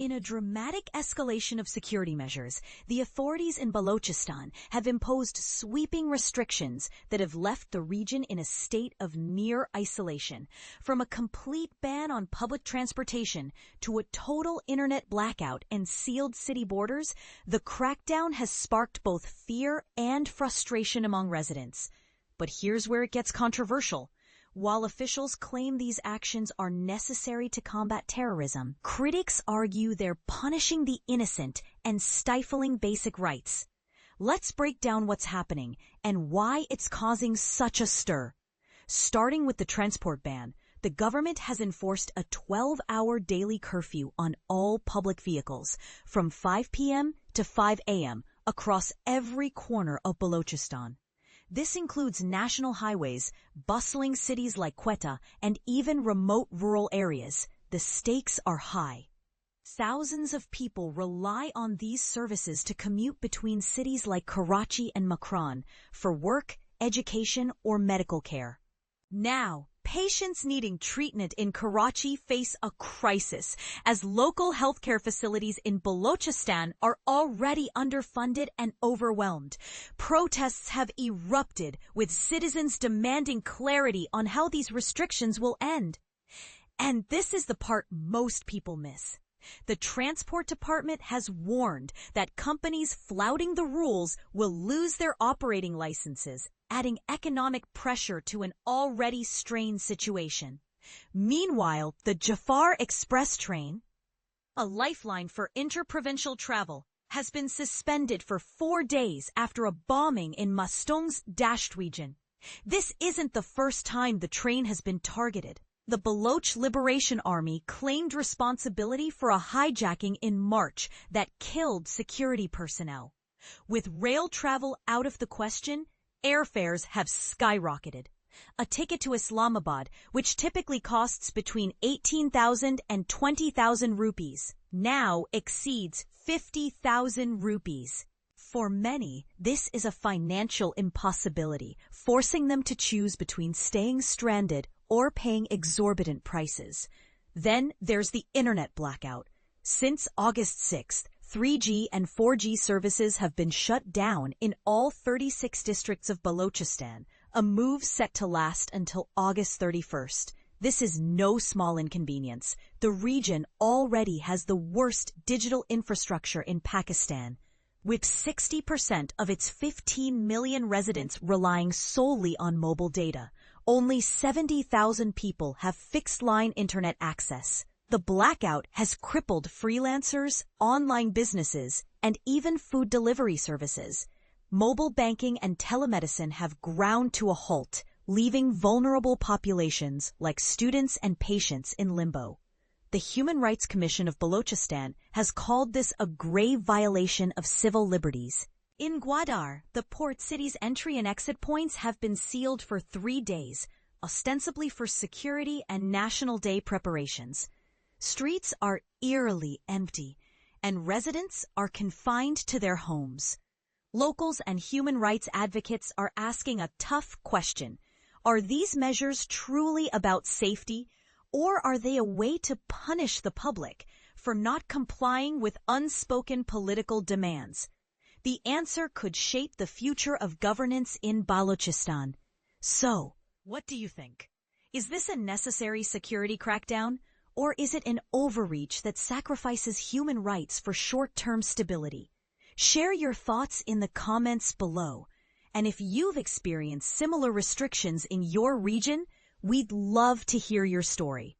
In a dramatic escalation of security measures, the authorities in Balochistan have imposed sweeping restrictions that have left the region in a state of near isolation. From a complete ban on public transportation to a total internet blackout and sealed city borders, the crackdown has sparked both fear and frustration among residents. But here's where it gets controversial. While officials claim these actions are necessary to combat terrorism, critics argue they're punishing the innocent and stifling basic rights. Let's break down what's happening and why it's causing such a stir. Starting with the transport ban, the government has enforced a 12-hour daily curfew on all public vehicles from 5 p.m. to 5 a.m. across every corner of Balochistan. This includes national highways, bustling cities like Quetta, and even remote rural areas. The stakes are high. Thousands of people rely on these services to commute between cities like Karachi and Makran for work, education, or medical care. Now, patients needing treatment in Karachi face a crisis as local healthcare facilities in Balochistan are already underfunded and overwhelmed. Protests have erupted with citizens demanding clarity on how these restrictions will end. And this is the part most people miss. The Transport Department has warned that companies flouting the rules will lose their operating licenses, adding economic pressure to an already strained situation. Meanwhile, the Jafar Express train, a lifeline for interprovincial travel, has been suspended for 4 days after a bombing in Mastung's Dasht region. This isn't the first time the train has been targeted. The Baloch Liberation Army claimed responsibility for a hijacking in March that killed security personnel. With rail travel out of the question, airfares have skyrocketed. A ticket to Islamabad, which typically costs between 18,000 and 20,000 rupees, now exceeds 50,000 rupees. For many, this is a financial impossibility, forcing them to choose between staying stranded or paying exorbitant prices. Then there's the internet blackout. Since August 6th, 3G and 4G services have been shut down in all 36 districts of Balochistan, a move set to last until August 31st. This is no small inconvenience. The region already has the worst digital infrastructure in Pakistan, with 60% of its 15 million residents relying solely on mobile data. Only 70,000 people have fixed-line internet access. The blackout has crippled freelancers, online businesses, and even food delivery services. Mobile banking and telemedicine have ground to a halt, leaving vulnerable populations like students and patients in limbo. The Human Rights Commission of Balochistan has called this a grave violation of civil liberties. In Gwadar, the port city's entry and exit points have been sealed for 3 days, ostensibly for security and National Day preparations. Streets are eerily empty, and residents are confined to their homes. Locals and human rights advocates are asking a tough question. Are these measures truly about safety, or are they a way to punish the public for not complying with unspoken political demands? The answer could shape the future of governance in Balochistan. So, what do you think? Is this a necessary security crackdown, or is it an overreach that sacrifices human rights for short-term stability? Share your thoughts in the comments below. And if you've experienced similar restrictions in your region, we'd love to hear your story.